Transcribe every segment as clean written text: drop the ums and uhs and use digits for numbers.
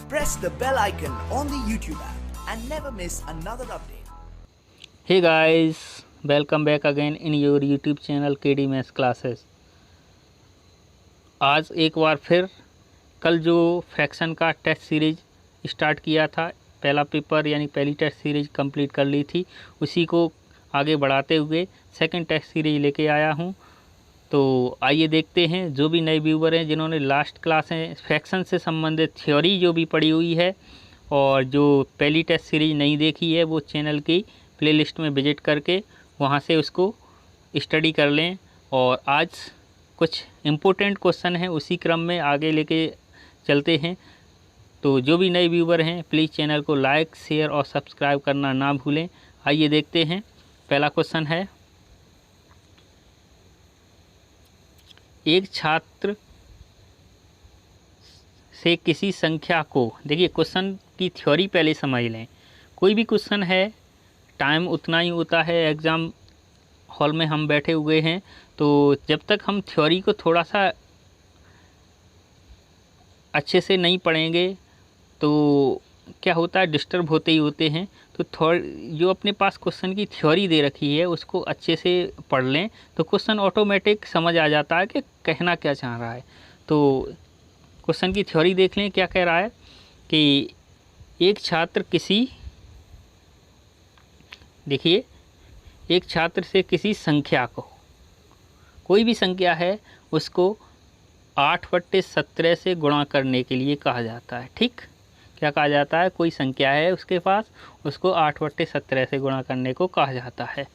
Press the bell icon on the YouTube app and never miss another update. Hey guys, welcome back again in your YouTube channel KD Maths Classes। आज एक बार फिर कल जो fraction का test series start किया था, पहला paper यानी पहली टेस्ट सीरीज कंप्लीट कर ली थी, उसी को आगे बढ़ाते हुए सेकंड टेस्ट सीरीज लेके आया हूं। तो आइए देखते हैं, जो भी नए व्यूवर हैं जिन्होंने लास्ट क्लास में फ्रैक्शन से संबंधित थ्योरी जो भी पढ़ी हुई है और जो पहली टेस्ट सीरीज नहीं देखी है, वो चैनल की प्लेलिस्ट में विजिट करके वहां से उसको स्टडी कर लें। और आज कुछ इम्पोर्टेंट क्वेश्चन हैं, उसी क्रम में आगे लेके चलते हैं। तो जो भी नए व्यूवर हैं प्लीज़ चैनल को लाइक, शेयर और सब्सक्राइब करना ना भूलें। आइए देखते हैं। पहला क्वेश्चन है, एक छात्र से किसी संख्या को, देखिए क्वेश्चन की थ्योरी पहले समझ लें। कोई भी क्वेश्चन है, टाइम उतना ही होता है, एग्ज़ाम हॉल में हम बैठे हुए हैं, तो जब तक हम थ्योरी को थोड़ा सा अच्छे से नहीं पढ़ेंगे तो क्या होता है, डिस्टर्ब होते ही होते हैं। तो जो अपने पास क्वेश्चन की थ्योरी दे रखी है उसको अच्छे से पढ़ लें, तो क्वेश्चन ऑटोमेटिक समझ आ जाता है कि कहना क्या चाह रहा है। तो क्वेश्चन की थ्योरी देख लें, क्या कह रहा है कि एक छात्र किसी, देखिए एक छात्र से किसी संख्या को, कोई भी संख्या है, उसको 8/17 से गुणा करने के लिए कहा जाता है। ठीक, क्या कहा जाता है, कोई संख्या है उसके पास, उसको 8/17 से गुणा करने को कहा जाता है।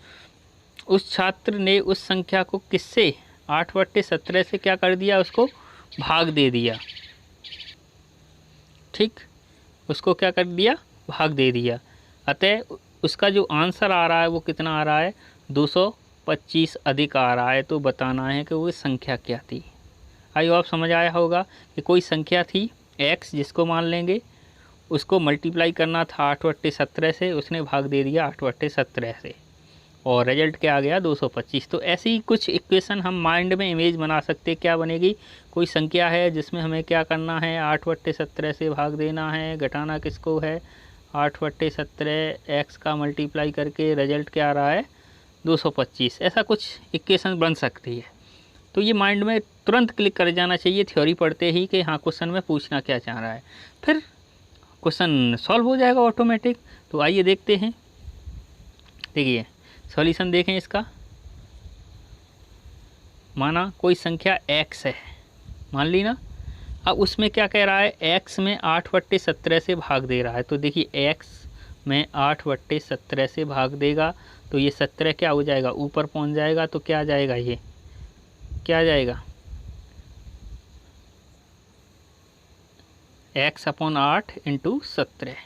उस छात्र ने उस संख्या को किससे 8/17 से क्या कर दिया, उसको भाग दे दिया। ठीक, उसको क्या कर दिया, भाग दे दिया। अतः उसका जो आंसर आ रहा है वो कितना आ रहा है, 225 अधिक आ रहा है। तो बताना है कि वो संख्या क्या थी। आई आप समझ आया होगा कि कोई संख्या थी x, जिसको मान लेंगे, उसको मल्टीप्लाई करना था 8/17 से, उसने भाग दे दिया 8/17 से और रिजल्ट क्या आ गया, 225। तो ऐसी कुछ इक्वेशन हम माइंड में इमेज बना सकते। क्या बनेगी, कोई संख्या है जिसमें हमें क्या करना है, 8/17 से भाग देना है, घटाना किसको है, 8/17 x का मल्टीप्लाई करके रिजल्ट क्या आ रहा है, 225। ऐसा कुछ इक्वेशन बन सकती है। तो ये माइंड में तुरंत क्लिक कर जाना चाहिए थ्योरी पढ़ते ही कि हाँ क्वेश्चन में पूछना क्या चाह रहा है, फिर क्वेश्चन सॉल्व हो जाएगा ऑटोमेटिक। तो आइए देखते हैं। देखिए सॉल्यूशन देखें इसका। माना कोई संख्या x है, मान ली ना। अब उसमें क्या कह रहा है, x में 8/17 से भाग दे रहा है। तो देखिए x में 8/17 से भाग देगा तो ये 17 क्या हो जाएगा, ऊपर पहुंच जाएगा। तो क्या आ जाएगा, ये क्या आ जाएगा, x/8 × 17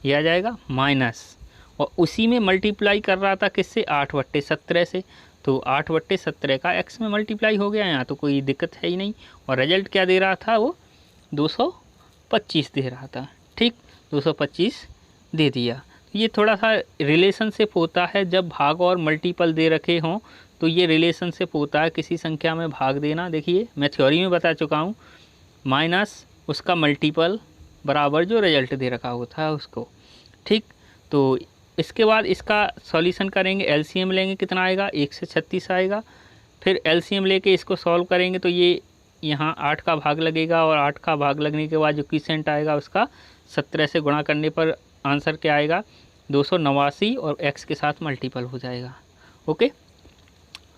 ये आ जाएगा माइनस, और उसी में मल्टीप्लाई कर रहा था किससे, 8/17 से। तो 8/17 का x में मल्टीप्लाई हो गया, यहाँ तो कोई दिक्कत है ही नहीं। और रिजल्ट क्या दे रहा था, वो 225 दे रहा था। ठीक, 225 दे दिया। ये थोड़ा सा रिलेशनशिप होता है, जब भाग और मल्टीपल दे रखे हों तो ये रिलेशनशिप होता है किसी संख्या में भाग देना। देखिए मैं थ्योरी में बता चुका हूँ, माइनस उसका मल्टीपल बराबर जो रिजल्ट दे रखा होता है उसको। ठीक, तो इसके बाद इसका सॉल्यूशन करेंगे, एलसीएम लेंगे, कितना आएगा, 1 से 36 आएगा। फिर एलसीएम लेके इसको सॉल्व करेंगे तो ये यहाँ 8 का भाग लगेगा, और 8 का भाग लगने के बाद जो क्वोशिएंट आएगा उसका 17 से गुणा करने पर आंसर क्या आएगा, 289, और x के साथ मल्टीपल हो जाएगा। ओके,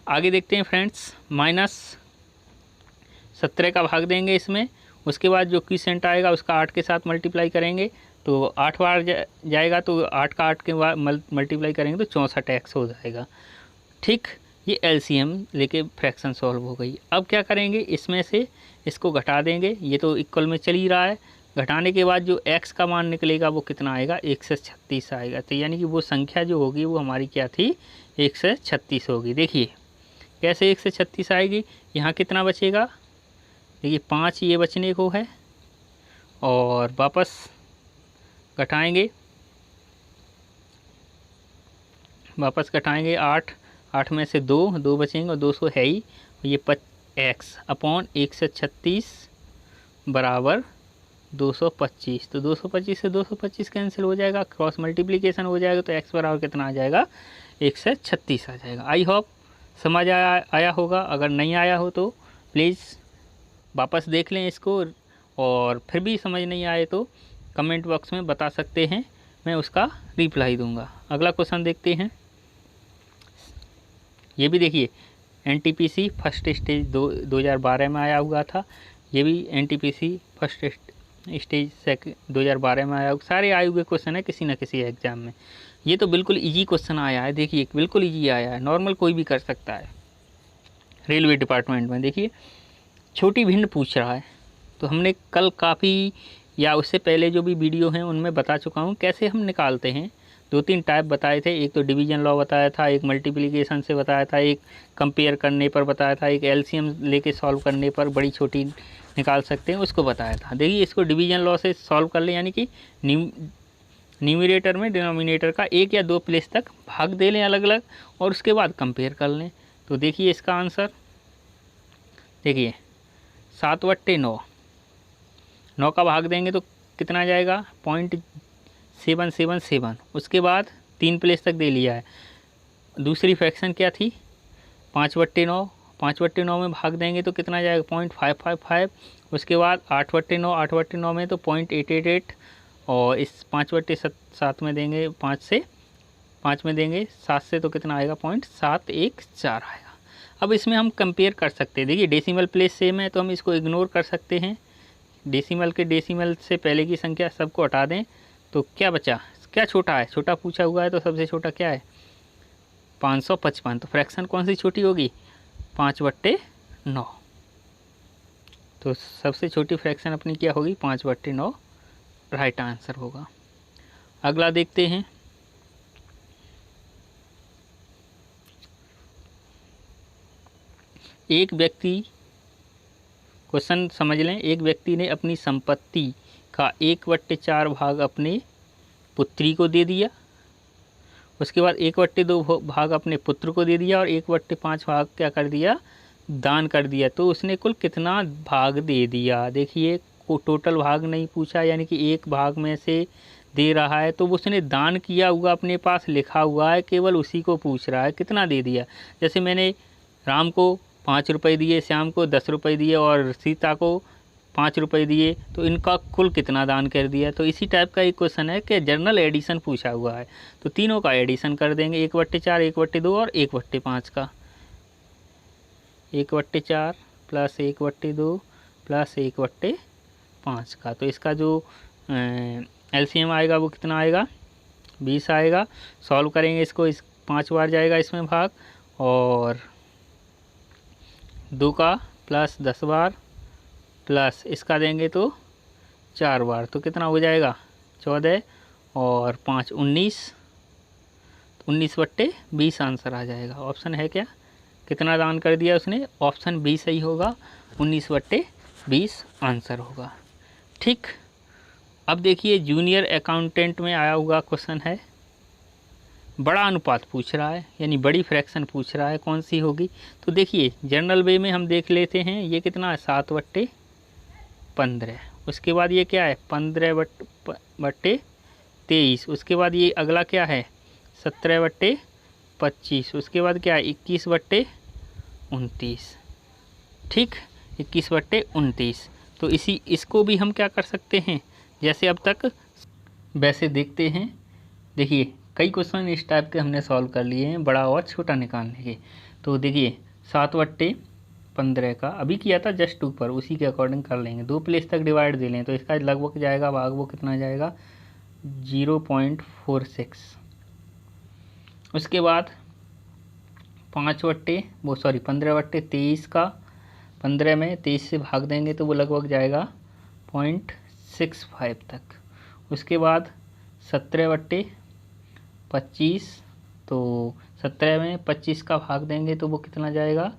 आगे देखते हैं फ्रेंड्स। -17 का भाग देंगे इसमें, उसके बाद जो क्वोशिएंट आएगा उसका 8 के साथ मल्टीप्लाई करेंगे तो 8 बार जाएगा, तो 8 का 8 के बाद मल्टीप्लाई करेंगे तो 64x हो जाएगा। ठीक, ये एलसीएम लेके फ्रैक्शन सॉल्व हो गई। अब क्या करेंगे, इसमें से इसको घटा देंगे, ये तो इक्वल में चल ही रहा है। घटाने के बाद जो x का मान निकलेगा वो कितना आएगा, 1 से 36 आएगा। तो यानी कि वो संख्या जो होगी वो हमारी क्या थी, 1 से 36 होगी। देखिए कैसे 1 से 36 आएगी, यहाँ कितना बचेगा, देखिए 5 ये बचने को है, और वापस घटाएंगे, 8 में से 2 बचेंगे और 200 है ही, ये x/1 से 36 बराबर 225, तो 225 से 225 कैंसिल हो जाएगा, क्रॉस मल्टीप्लिकेशन हो जाएगा, तो x बराबर कितना आ जाएगा 136 आ जाएगा। आई होप समझ आया होगा। अगर नहीं आया हो तो प्लीज़ वापस देख लें इसको, और फिर भी समझ नहीं आए तो कमेंट बॉक्स में बता सकते हैं, मैं उसका रिप्लाई दूंगा। अगला क्वेश्चन देखते हैं। ये भी देखिए NTPC फर्स्ट स्टेज 2012 में आया हुआ था। ये भी NTPC फर्स्ट स्टेज 2012 में आया, सारे आए हुए क्वेश्चन है किसी न किसी एग्ज़ाम में। ये तो बिल्कुल इजी क्वेश्चन आया है, देखिए बिल्कुल इजी आया है, नॉर्मल कोई भी कर सकता है। रेलवे डिपार्टमेंट में देखिए छोटी भिन्न पूछ रहा है, तो हमने कल काफ़ी या उससे पहले जो भी वीडियो हैं उनमें बता चुका हूँ कैसे हम निकालते हैं। 2-3 टाइप बताए थे, एक तो डिवीजन लॉ बताया था, एक मल्टीप्लिकेशन से बताया था, एक कंपेयर करने पर बताया था, एक LCM लेके सॉल्व करने पर बड़ी छोटी निकाल सकते हैं उसको बताया था। देखिए इसको डिवीजन लॉ से सॉल्व कर लें, यानी कि न्यूमरेटर में डिनोमिनेटर का 1 या 2 प्लेस तक भाग दे लें अलग अलग, और उसके बाद कंपेयर कर लें। तो देखिए इसका आंसर देखिए 7/9, 9 का भाग देंगे तो कितना आ जाएगा 0.777। उसके बाद 3 प्लेस तक दे लिया है। दूसरी फ्रैक्शन क्या थी 5/9, 5/9 में भाग देंगे तो कितना जाएगा 0.555। उसके बाद 8/9, 8/9 में तो 0.888, और इस 5/7 में देंगे 5 में देंगे 7 से तो कितना आएगा 0.714 आएगा। अब इसमें हम कंपेयर कर सकते हैं। देखिए डेसिमल प्लेस सेम है तो हम इसको इग्नोर कर सकते हैं, डेसिमल के डेसिमल से पहले की संख्या सबको हटा दें, तो क्या बचा, क्या छोटा है, छोटा पूछा हुआ है तो सबसे छोटा क्या है 555। तो फ्रैक्शन कौन सी छोटी होगी 5/9, तो सबसे छोटी फ्रैक्शन अपनी क्या होगी 5/9, राइट आंसर होगा। अगला देखते हैं। एक व्यक्ति, क्वेश्चन समझ लें, एक व्यक्ति ने अपनी संपत्ति का 1/4 भाग अपने पुत्री को दे दिया, उसके बाद 1/2 भाग अपने पुत्र को दे दिया, और 1/5 भाग क्या कर दिया दान कर दिया। तो उसने कुल कितना भाग दे दिया। देखिए को टोटल भाग नहीं पूछा, यानी कि एक भाग में से दे रहा है, तो उसने दान किया हुआ अपने पास लिखा हुआ है, केवल उसी को पूछ रहा है कितना दे दिया। जैसे मैंने राम को 5 रुपये दिए, श्याम को 10 रुपये दिए और सीता को 5 रुपये दिए, तो इनका कुल कितना दान कर दिया। तो इसी टाइप का एक क्वेश्चन है कि जनरल एडिशन पूछा हुआ है, तो तीनों का एडिशन कर देंगे 1/4, 1/2 और 1/5 का। 1/4 प्लस 1/2 प्लस 1/5 का, तो इसका जो LCM आएगा वो कितना आएगा 20 आएगा। सॉल्व करेंगे इसको, इस 5 बार जाएगा इसमें भाग, और 2 का प्लस 10 बार प्लस इसका देंगे तो 4 बार, तो कितना हो जाएगा 14 और 5 19, 19/20 आंसर आ जाएगा। ऑप्शन है क्या, कितना दान कर दिया उसने, ऑप्शन बी सही होगा, 19/20 आंसर होगा। ठीक, अब देखिए जूनियर अकाउंटेंट में आया हुआ क्वेश्चन है, बड़ा अनुपात पूछ रहा है, यानी बड़ी फ्रैक्शन पूछ रहा है, कौन सी होगी। तो देखिए जनरल वे में हम देख लेते हैं, ये कितना है 7/15। उसके बाद ये क्या है 15/23। उसके बाद ये अगला क्या है 17/25। उसके बाद क्या है 21/29। ठीक, 21/29। तो इसको भी हम क्या कर सकते हैं जैसे अब तक वैसे देखते हैं। देखिए कई क्वेश्चन इस टाइप के हमने सॉल्व कर लिए हैं, बड़ा और छोटा निकालने के। तो देखिए 7/15 का अभी किया था जस्ट ऊपर, उसी के अकॉर्डिंग कर लेंगे। 2 प्लेस तक डिवाइड दे लें तो इसका लगभग जाएगा भाग, वो कितना जाएगा 0.46। उसके बाद 15/23 का 15 में 23 से भाग देंगे तो वो लगभग जाएगा 0.65 तक। उसके बाद 17/25, तो 17 में 25 का भाग देंगे तो वो कितना जाएगा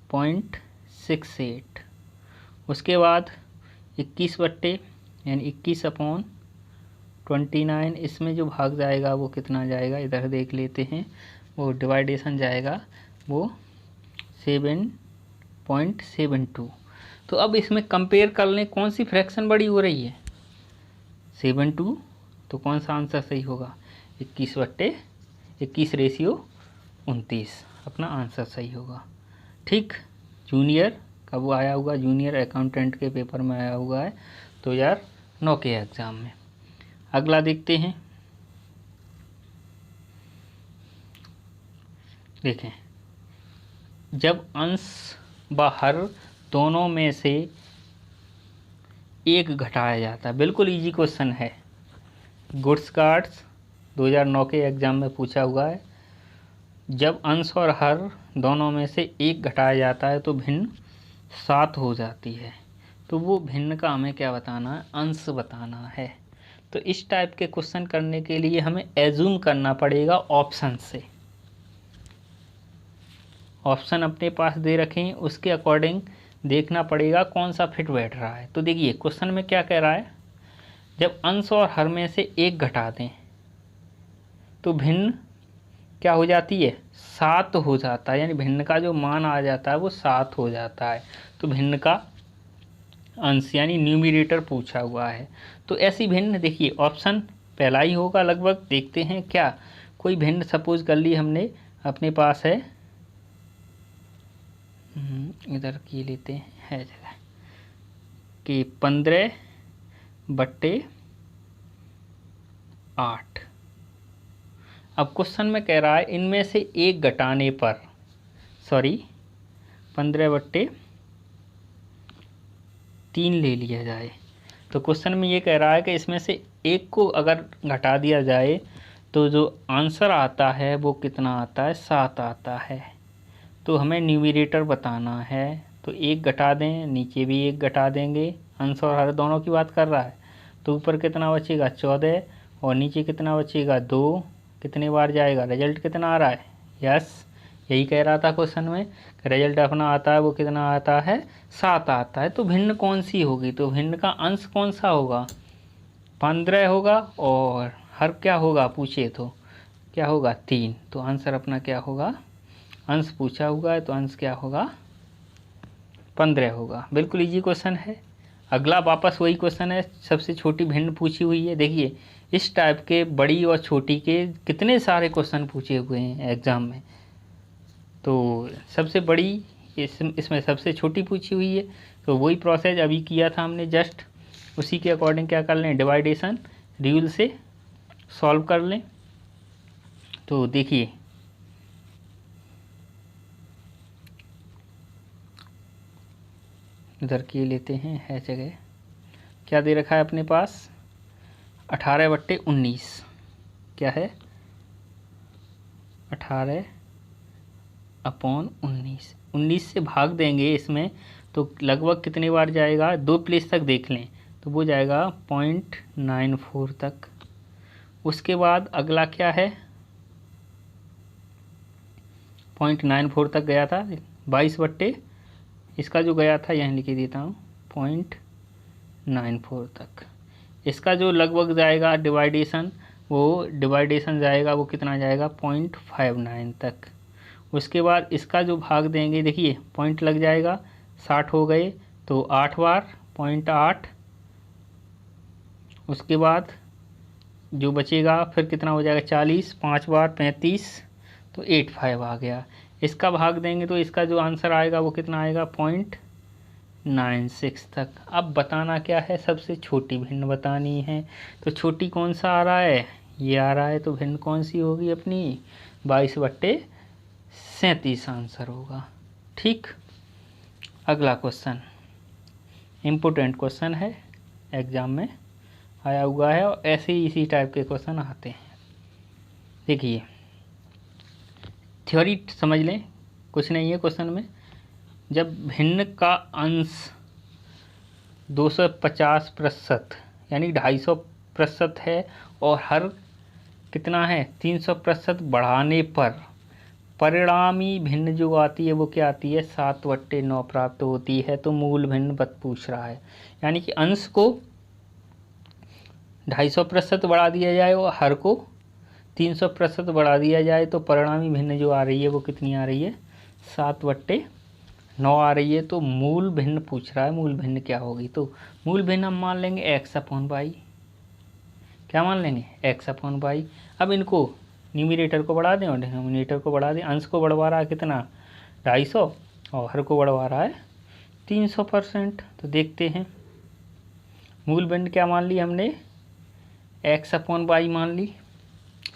0.68। उसके बाद 21 यानी 21/29, इसमें जो भाग जाएगा वो कितना जाएगा इधर देख लेते हैं, वो डिवाइडेशन जाएगा वो 7.72। तो अब इसमें कंपेयर कर लें कौन सी फ्रैक्शन बड़ी हो रही है। 7/2, तो कौन सा आंसर सही होगा? 21/21 अपना आंसर सही होगा। ठीक, जूनियर कब आया होगा? जूनियर अकाउंटेंट के पेपर में आया हुआ है 2009 के एग्ज़ाम में। अगला देखते हैं। देखें, जब अंश व हर दोनों में से एक घटाया जाता है, बिल्कुल इजी क्वेश्चन है, गुड्स कार्ड्स 2009 के एग्ज़ाम में पूछा हुआ है। जब अंश और हर दोनों में से एक घटाया जाता है तो भिन्न 7 हो जाती है। तो वो भिन्न का हमें क्या बताना है? अंश बताना है। तो इस टाइप के क्वेश्चन करने के लिए हमें एज्यूम करना पड़ेगा ऑप्शन से। ऑप्शन अपने पास दे रखें, उसके अकॉर्डिंग देखना पड़ेगा कौन सा फिट बैठ रहा है। तो देखिए क्वेश्चन में क्या कह रहा है, जब अंश और हर में से एक घटा दें तो भिन्न क्या हो जाती है? 7 हो जाता है, यानी भिन्न का जो मान आ जाता है वो 7 हो जाता है। तो भिन्न का अंश यानी न्यूमरेटर पूछा हुआ है। तो ऐसी भिन्न देखिए ऑप्शन पहला ही होगा लगभग। देखते हैं क्या कोई भिन्न सपोज कर ली हमने अपने पास है, इधर की लेते हैं जगह कि 15/8। अब क्वेश्चन में कह रहा है इनमें से एक घटाने पर, 15/3 ले लिया जाए। तो क्वेश्चन में ये कह रहा है कि इसमें से एक को अगर घटा दिया जाए तो जो आंसर आता है वो कितना आता है? 7 आता है। तो हमें न्यूमरेटर बताना है, तो एक घटा दें, नीचे भी एक घटा देंगे, अंश और हर दोनों की बात कर रहा है। तो ऊपर कितना बचेगा? 14, और नीचे कितना बचेगा? 2। कितने बार जाएगा? रिजल्ट कितना आ रहा है? यस, यही कह रहा था क्वेश्चन में, रिजल्ट अपना आता है वो कितना आता है? 7 आता है। तो भिन्न कौन सी होगी? तो भिन्न का अंश कौन सा होगा? 15 होगा, और हर क्या होगा पूछे तो क्या होगा? 3। तो आंसर अपना क्या होगा? अंश पूछा हुआ है तो अंश क्या होगा? 15 होगा। बिल्कुल इजी क्वेश्चन है। अगला वापस वही क्वेश्चन है, सबसे छोटी भिन्न पूछी हुई है। देखिए इस टाइप के बड़ी और छोटी के कितने सारे क्वेश्चन पूछे हुए हैं एग्ज़ाम में। तो सबसे बड़ी इसमें सबसे छोटी पूछी हुई है। तो वही प्रोसेस अभी किया था हमने, जस्ट उसी के अकॉर्डिंग क्या कर लें? डिवाइडेशन रूल से सॉल्व कर लें। तो देखिए इधर की लेते हैं, है जगह क्या दे रखा है अपने पास? 18/19 क्या है? 18/19। 19 से भाग देंगे इसमें तो लगभग कितने बार जाएगा? 2 प्लेस तक देख लें तो वो जाएगा 0.94 तक। उसके बाद अगला क्या है? 0.94 तक गया था। 22 इसका जो गया था यहाँ लिख देता हूँ 0.94 तक। इसका जो लगभग जाएगा डिवाइडेशन, वो डिवाइडेशन जाएगा वो कितना जाएगा? 0.59 तक। उसके बाद इसका जो भाग देंगे, देखिए पॉइंट लग जाएगा, 60 हो गए तो 8 बार 0.8। उसके बाद जो बचेगा फिर कितना हो जाएगा? 40, 5 बार 35, तो 85 आ गया। इसका भाग देंगे तो इसका जो आंसर आएगा वो कितना आएगा? 0.96 तक। अब बताना क्या है? सबसे छोटी भिन्न बतानी है। तो छोटी कौन सा आ रहा है? ये आ रहा है। तो भिन्न कौन सी होगी अपनी? 22/37 आंसर होगा। ठीक, अगला क्वेश्चन इम्पोर्टेंट क्वेश्चन है, एग्ज़ाम में आया हुआ है और ऐसे ही इसी टाइप के क्वेश्चन आते हैं। देखिए थ्योरी समझ लें, कुछ नहीं है क्वेश्चन में। जब भिन्न का अंश 250% यानी 250% है और हर कितना है? 300% बढ़ाने पर परिणामी भिन्न जो आती है वो क्या आती है? 7/9 प्राप्त होती है। तो मूल भिन्न पूछ रहा है, यानी कि अंश को 250% बढ़ा दिया जाए और हर को 300% बढ़ा दिया जाए तो परिणामी भिन्न जो आ रही है वो कितनी आ रही है? 7/9 आ रही है। तो मूल भिन्न पूछ रहा है, मूल भिन्न क्या होगी? तो मूल भिन्न हम मान लेंगे x/y। क्या मान लेंगे, x/y। अब इनको न्यूमरेटर को बढ़ा दें और डिनोमिनेटर को बढ़ा दें। अंश को बढ़वा रहा है कितना, 250, और हर को बढ़वा रहा है 300%। तो देखते हैं, मूल भिन्न क्या मान ली हमने, x/y मान ली।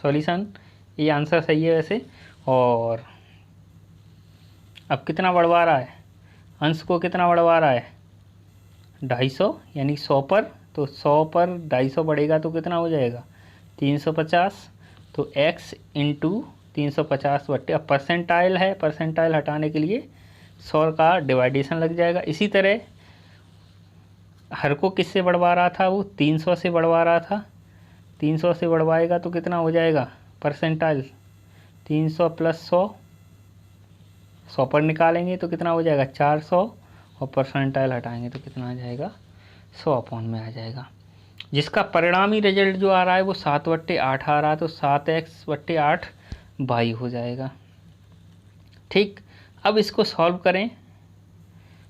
सॉल्यूशन, ये आंसर सही है वैसे। और अब कितना बढ़वा रहा है, अंश को कितना बढ़वा रहा है, 250, यानी 100 पर। तो 100 पर 250 बढ़ेगा तो कितना हो जाएगा, 350। तो x इंटू 350 बट्टे, अब परसेंटाइल है, परसेंटाइल हटाने के लिए 100 का डिवाइडेशन लग जाएगा। इसी तरह हर को किससे बढ़वा रहा था, वो 300 से बढ़वा रहा था। 300 से बढ़वाएगा तो कितना हो जाएगा परसेंटाइल, 300 प्लस 100, 100 पर निकालेंगे तो कितना हो जाएगा 400, और परसेंटाइल हटाएंगे तो कितना आ जाएगा 100 में आ जाएगा। जिसका परिणामी रिजल्ट जो आ रहा है वो 7/8 आ रहा है, तो 7x/8 y हो जाएगा। ठीक, अब इसको सॉल्व करें,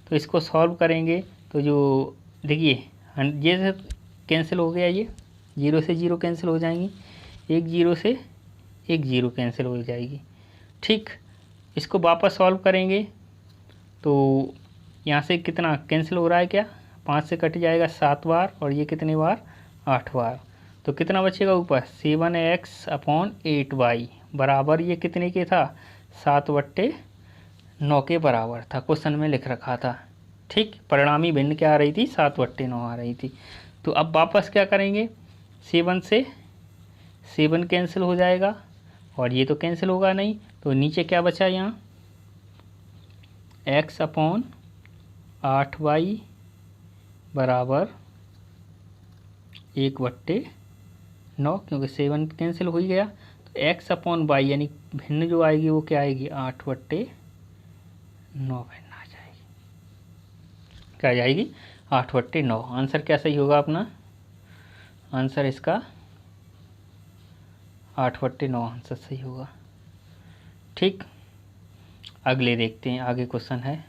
तो इसको सॉल्व करेंगे तो जो देखिए ये से कैंसिल हो गया, ये 0 से 0 कैंसिल हो जाएंगी, 1 0 से 1 0 कैंसिल हो जाएगी। ठीक, इसको वापस सॉल्व करेंगे तो यहाँ से कितना कैंसिल हो रहा है, क्या 5 से कट जाएगा 7 बार, और ये कितने बार 8 बार। तो कितना बचेगा ऊपर, 7x/8y बराबर, ये कितने के था 7/9 के बराबर था, क्वेश्चन में लिख रखा था। ठीक, परिणामी भिन्न क्या आ रही थी, 7/9 आ रही थी। तो अब वापस क्या करेंगे, 7 से 7 कैंसिल हो जाएगा, और ये तो कैंसिल होगा नहीं, तो नीचे क्या बचा यहाँ, x/8y बराबर 1/9, क्योंकि 7 कैंसिल हो ही गया। तो x/y यानी भिन्न जो आएगी वो क्या आएगी, 8/9 भिन्न आ जाएगी। क्या आ जाएगी, 8/9। आंसर क्या सही होगा अपना, आंसर इसका 8/9 आंसर सही होगा। ठीक, अगले देखते हैं, आगे क्वेश्चन है।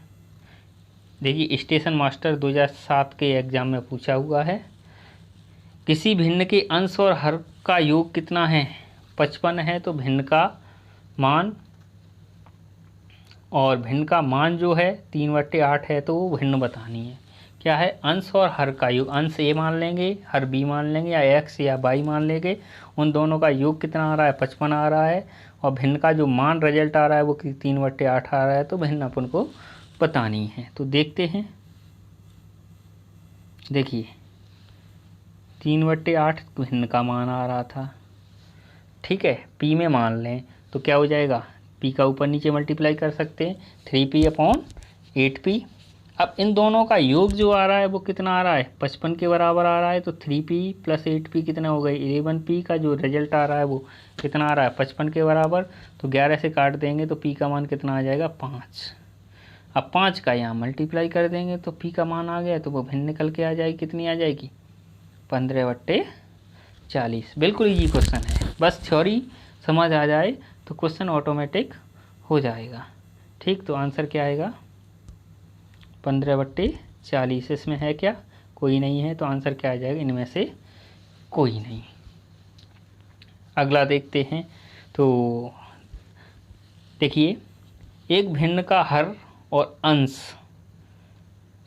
देखिए, स्टेशन मास्टर 2007 के एग्जाम में पूछा हुआ है, किसी भिन्न के अंश और हर का योग कितना है, 55 है। तो भिन्न का मान, और भिन्न का मान जो है 3/8 है, तो वो भिन्न बतानी है। क्या है, अंश और हर का योग, अंश a मान लेंगे, हर b मान लेंगे, या x या y मान लेंगे। उन दोनों का योग कितना आ रहा है, 55 आ रहा है, और भिन्न का जो मान रिजल्ट आ रहा है वो 3/8 आ रहा है। तो भिन्न अपन को बतानी है। तो देखते हैं, देखिए 3/8 भिन्न का मान आ रहा था। ठीक है, p में मान लें तो क्या हो जाएगा, p का ऊपर नीचे मल्टीप्लाई कर सकते हैं, 3p/8p। अब इन दोनों का योग जो आ रहा है वो कितना आ रहा है, 55 के बराबर आ रहा है। तो 3p + 8p कितना हो गई, 11p का जो रिजल्ट आ रहा है वो कितना आ रहा है, 55 के बराबर। तो 11 से काट देंगे तो p का मान कितना आ जाएगा, 5। अब 5 का यहाँ मल्टीप्लाई कर देंगे तो p का मान आ गया, तो वो भिन्न निकल के आ जाएगी, कितनी आ जाएगी, 15/40। बिल्कुल ईजी क्वेश्चन है, बस थ्योरी समझ आ जाए तो क्वेश्चन ऑटोमेटिक हो जाएगा। ठीक, तो आंसर क्या आएगा, 15/40। इसमें है क्या, कोई नहीं है, तो आंसर क्या आ जाएगा, इनमें से कोई नहीं। अगला देखते हैं। तो देखिए, एक भिन्न का हर और अंश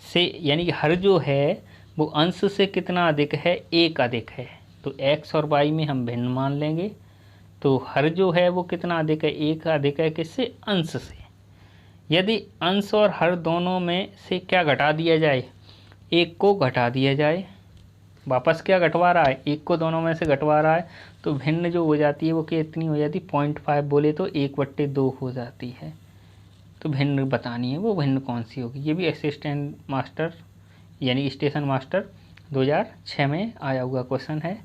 से, यानी कि हर जो है वो अंश से कितना अधिक है, 1 अधिक है। तो x और y में हम भिन्न मान लेंगे। तो हर जो है वो कितना अधिक है, 1 अधिक है, किससे, अंश से। यदि अंश और हर दोनों में से क्या घटा दिया जाए, 1 को घटा दिया जाए। वापस क्या घटवा रहा है, 1 को दोनों में से घटवा रहा है। तो भिन्न जो हो जाती है वो कितनी हो जाती है, 0.5 बोले तो 1/2 हो जाती है। तो भिन्न बतानी है, वो भिन्न कौन सी होगी। ये भी असिस्टेंट मास्टर यानी स्टेशन मास्टर 2006 में आया हुआ क्वेश्चन है।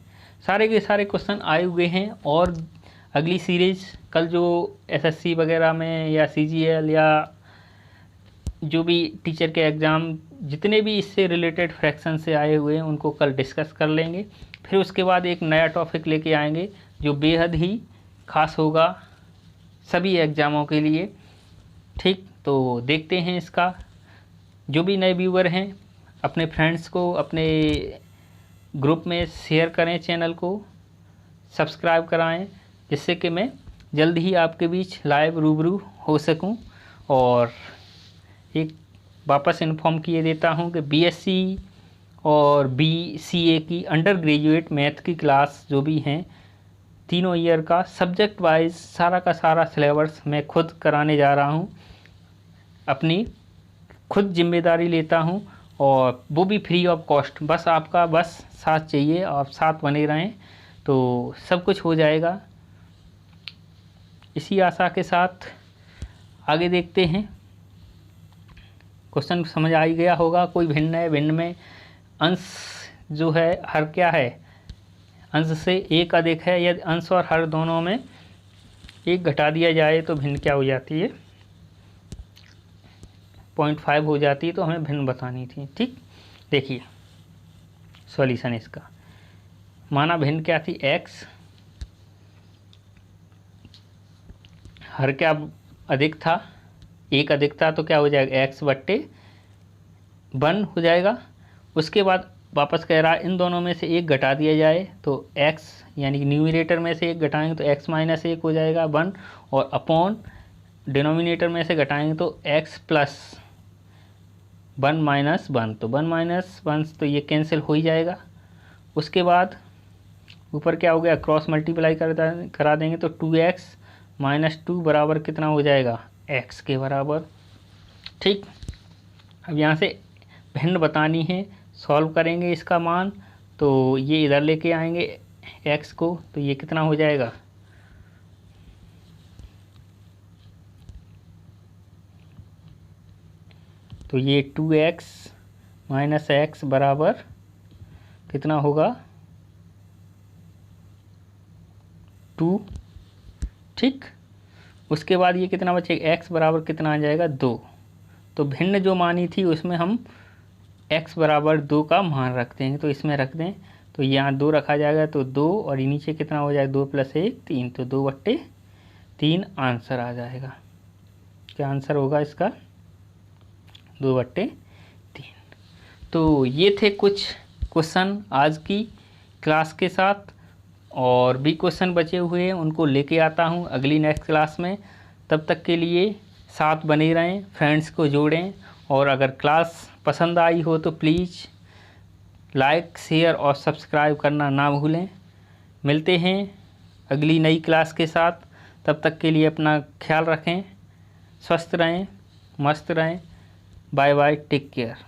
सारे के सारे क्वेश्चन आए हुए हैं। और अगली सीरीज कल जो एसएससी वगैरह में या सीजीएल या जो भी टीचर के एग्ज़ाम जितने भी इससे रिलेटेड फ्रैक्शन से आए हुए हैं उनको कल डिस्कस कर लेंगे। फिर उसके बाद एक नया टॉपिक लेके आएंगे जो बेहद ही खास होगा सभी एग्ज़ामों के लिए। ठीक, तो देखते हैं इसका। जो भी नए व्यूवर हैं अपने फ्रेंड्स को, अपने ग्रुप में शेयर करें, चैनल को सब्सक्राइब कराएं, जिससे कि मैं जल्द ही आपके बीच लाइव रूबरू हो सकूं। और एक वापस इन्फॉर्म किए देता हूं कि बीएससी और बीसीए की अंडर ग्रेजुएट मैथ की क्लास जो भी हैं, तीनों ईयर का सब्जेक्ट वाइज सारा का सारा सिलेबस मैं खुद कराने जा रहा हूं, अपनी खुद जिम्मेदारी लेता हूं, और वो भी फ्री ऑफ कॉस्ट। बस आपका साथ चाहिए, आप साथ बने रहें तो सब कुछ हो जाएगा। इसी आशा के साथ आगे देखते हैं। क्वेश्चन समझ आ ही गया होगा। कोई भिन्न है, भिन्न में अंश जो है हर क्या है, अंश से एक अधिक है। यदि अंश और हर दोनों में एक घटा दिया जाए तो भिन्न क्या हो जाती है, 0.5 हो जाती है। तो हमें भिन्न बतानी थी। ठीक, देखिए सॉल्यूशन इसका। माना भिन्न क्या थी, x, हर क्या अधिक था, एक अधिक था, तो क्या हो जाएगा x/1 हो जाएगा। उसके बाद वापस कह रहा है इन दोनों में से एक घटा दिया जाए तो x, यानी कि न्यूमरेटर में से एक घटाएंगे तो x - 1 हो जाएगा 1, और अपॉन डिनोमिनेटर में से घटाएंगे तो x + 1 - 1, तो 1 - 1 तो ये कैंसिल हो ही जाएगा। उसके बाद ऊपर क्या हो गया, क्रॉस मल्टीप्लाई करा देंगे तो 2x - 2 बराबर कितना हो जाएगा, x के बराबर। ठीक, अब यहाँ से भिन्न बतानी है, सॉल्व करेंगे इसका मान, तो ये इधर लेके आएंगे x को, तो ये कितना हो जाएगा, तो ये 2x - x बराबर कितना होगा, 2। ठीक, उसके बाद ये कितना बचेगा, x बराबर कितना आ जाएगा, 2। तो भिन्न जो मानी थी उसमें हम x बराबर 2 का मान रखते हैं, तो इसमें रख दें, तो यहाँ 2 रखा जाएगा, तो 2 और नीचे कितना हो जाएगा, 2 + 1 3, तो 2/3 आंसर आ जाएगा। क्या आंसर होगा इसका, 2/3। तो ये थे कुछ क्वेश्चन आज की क्लास के साथ, और भी क्वेश्चन बचे हुए हैं उनको लेके आता हूँ अगली नेक्स्ट क्लास में। तब तक के लिए साथ बने रहें, फ्रेंड्स को जोड़ें, और अगर क्लास पसंद आई हो तो प्लीज़ लाइक, शेयर और सब्सक्राइब करना ना भूलें। मिलते हैं अगली नई क्लास के साथ, तब तक के लिए अपना ख्याल रखें, स्वस्थ रहें, मस्त रहें। Bye bye, take care.